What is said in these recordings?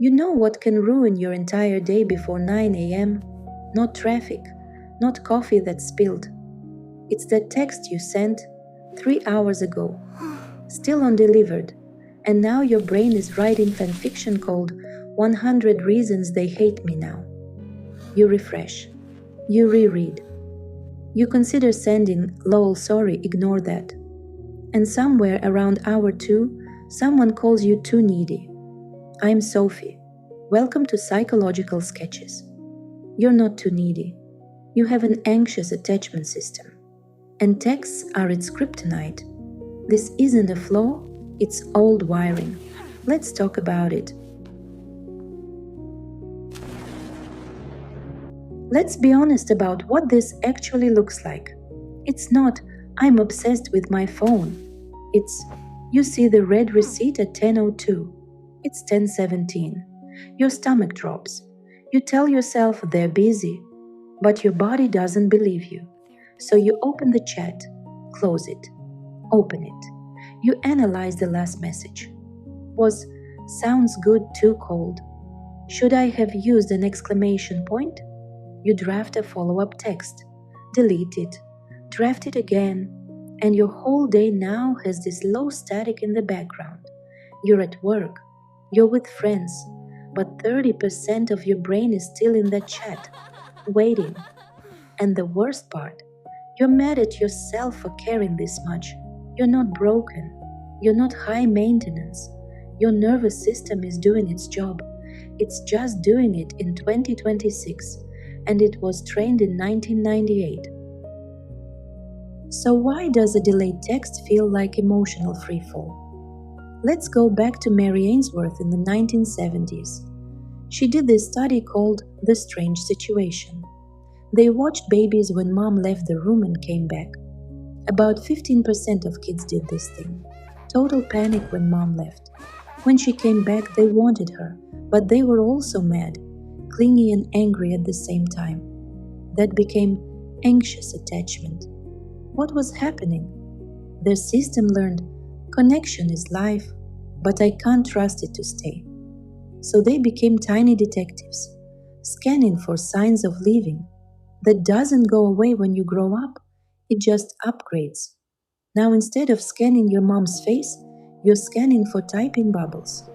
You know what can ruin your entire day before 9 a.m.? Not traffic, not coffee that's spilled. It's that text you sent 3 hours ago, still undelivered, and now your brain is writing fanfiction called 100 Reasons They Hate Me Now. You refresh. You reread. You consider sending lol sorry, ignore that. And somewhere around hour 2, someone calls you too needy. I'm Sophie. Welcome to Psychological Sketches. You're not too needy. You have an anxious attachment system. And texts are its kryptonite. This isn't a flaw, it's old wiring. Let's talk about it. Let's be honest about what this actually looks like. It's not, I'm obsessed with my phone. It's, you see the red receipt at 10:02. It's 10:17. Your stomach drops. You tell yourself they're busy, but your body doesn't believe you. So you open the chat, close it, open it. You analyze the last message. Was sounds good too cold? Should I have used an exclamation point? You draft a follow-up text, delete it, draft it again, and your whole day now has this low static in the background. You're at work, you're with friends, but 30% of your brain is still in that chat, waiting. And the worst part, you're mad at yourself for caring this much. You're not broken. You're not high maintenance. Your nervous system is doing its job. It's just doing it in 2026, and it was trained in 1998. So why does a delayed text feel like emotional freefall? Let's go back to Mary Ainsworth in the 1970s. She did this study called The Strange Situation. They watched babies when mom left the room and came back. About 15% of kids did this thing. Total panic when mom left. When she came back, they wanted her, but they were also mad, clingy and angry at the same time. That became anxious attachment. What was happening? Their system learned, connection is life, but I can't trust it to stay. So they became tiny detectives, scanning for signs of leaving. That doesn't go away when you grow up, it just upgrades. Now instead of scanning your mom's face, you're scanning for typing bubbles.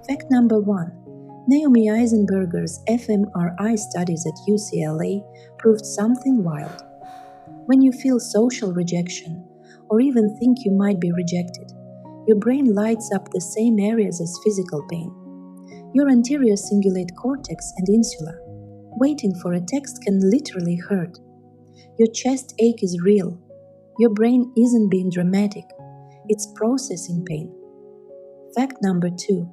Fact number 1. Naomi Eisenberger's fMRI studies at UCLA proved something wild. When you feel social rejection, or even think you might be rejected, your brain lights up the same areas as physical pain. Your anterior cingulate cortex and insula. Waiting for a text can literally hurt. Your chest ache is real. Your brain isn't being dramatic. It's processing pain. Fact number 2.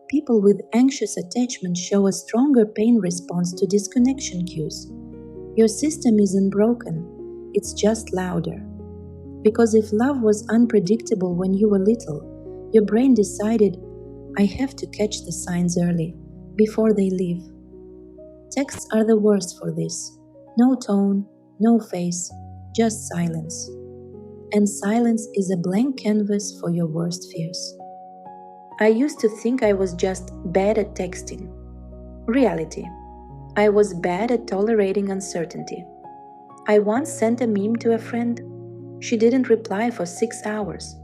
People with anxious attachment show a stronger pain response to disconnection cues. Your system isn't broken, it's just louder. Because if love was unpredictable when you were little, your brain decided, I have to catch the signs early, before they leave. Texts are the worst for this. No tone, no face, just silence. And silence is a blank canvas for your worst fears. I used to think I was just bad at texting. Reality. I was bad at tolerating uncertainty. I once sent a meme to a friend. She didn't reply for 6 hours.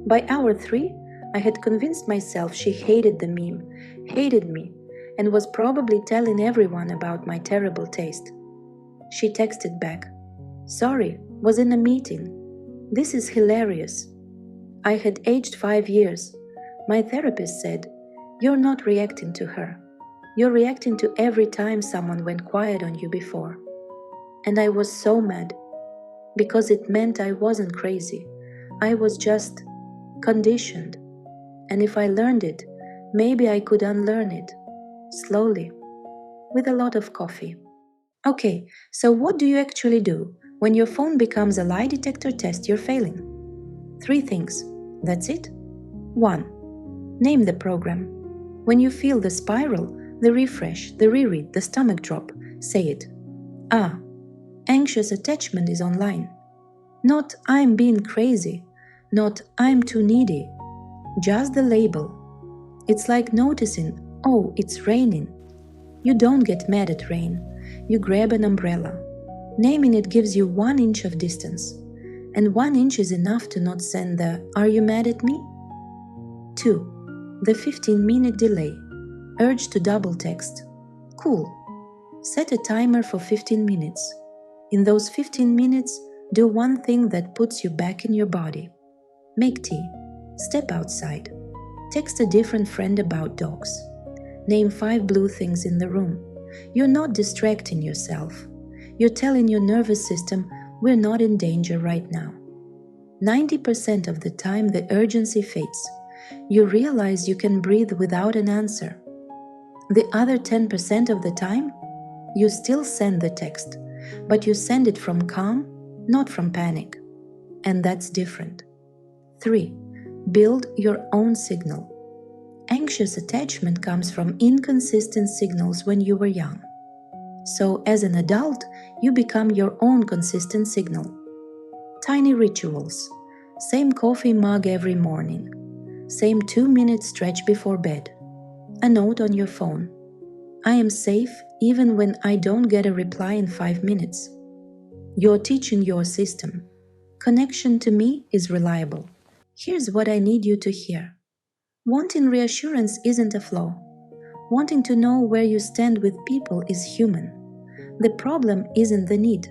By hour 3, I had convinced myself she hated the meme, hated me, and was probably telling everyone about my terrible taste. She texted back, Sorry, was in a meeting. This is hilarious. I had aged 5 years. My therapist said, You're not reacting to her. You're reacting to every time someone went quiet on you before. And I was so mad, because it meant I wasn't crazy. I was just conditioned. And if I learned it, maybe I could unlearn it. Slowly. With a lot of coffee. Okay, so what do you actually do when your phone becomes a lie detector test you're failing? 3 things. That's it? 1. Name the program. When you feel the spiral, the refresh, the reread, the stomach drop, say it. Anxious attachment is online. Not I'm being crazy, not I'm too needy. Just the label. It's like noticing, Oh, it's raining. You don't get mad at rain. You grab an umbrella. Naming it gives you 1 inch of distance. And 1 inch is enough to not send the "Are you mad at me?" 2. The 15-minute delay. Urge to double text. Cool. Set a timer for 15 minutes. In those 15 minutes, do one thing that puts you back in your body. Make tea. Step outside. Text a different friend about dogs. Name 5 blue things in the room. You're not distracting yourself. You're telling your nervous system, we're not in danger right now. 90% of the time the urgency fades. You realize you can breathe without an answer. The other 10% of the time, you still send the text, but you send it from calm, not from panic. And that's different. 3. Build your own signal. Anxious attachment comes from inconsistent signals when you were young. So as an adult, you become your own consistent signal. Tiny rituals. Same coffee mug every morning. Same 2-minute stretch before bed. A note on your phone. I am safe even when I don't get a reply in 5 minutes. You're teaching your system. Connection to me is reliable. Here's what I need you to hear. Wanting reassurance isn't a flaw. Wanting to know where you stand with people is human. The problem isn't the need.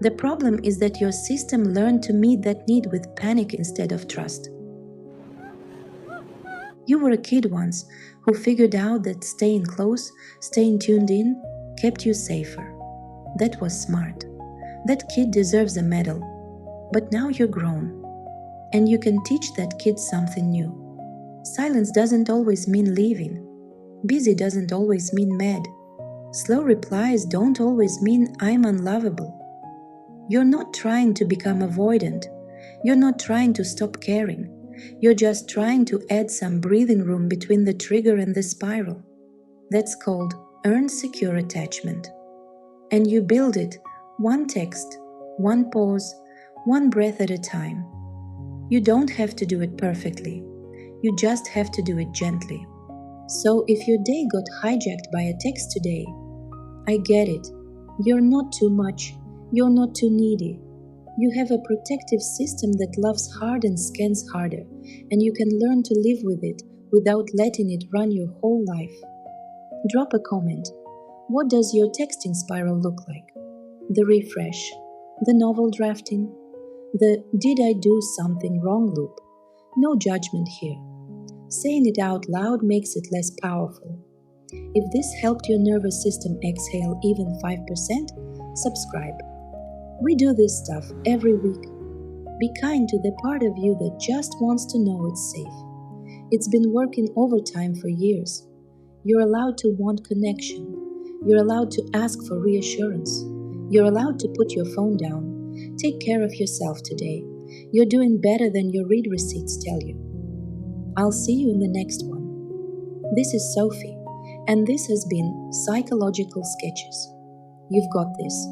The problem is that your system learned to meet that need with panic instead of trust. You were a kid once who figured out that staying close, staying tuned in, kept you safer. That was smart. That kid deserves a medal. But now you're grown. And you can teach that kid something new. Silence doesn't always mean leaving. Busy doesn't always mean mad. Slow replies don't always mean I'm unlovable. You're not trying to become avoidant. You're not trying to stop caring. You're just trying to add some breathing room between the trigger and the spiral. That's called earned secure attachment. And you build it one text, one pause, one breath at a time. You don't have to do it perfectly. You just have to do it gently. So if your day got hijacked by a text today, I get it. You're not too much. You're not too needy. You have a protective system that loves hard and scans harder, and you can learn to live with it without letting it run your whole life. Drop a comment. What does your texting spiral look like? The refresh, the novel drafting, the did I do something wrong loop. No judgment here. Saying it out loud makes it less powerful. If this helped your nervous system exhale even 5%, subscribe. We do this stuff every week. Be kind to the part of you that just wants to know it's safe. It's been working overtime for years. You're allowed to want connection. You're allowed to ask for reassurance. You're allowed to put your phone down. Take care of yourself today. You're doing better than your read receipts tell you. I'll see you in the next one. This is Sophie, and this has been Psychological Sketches. You've got this.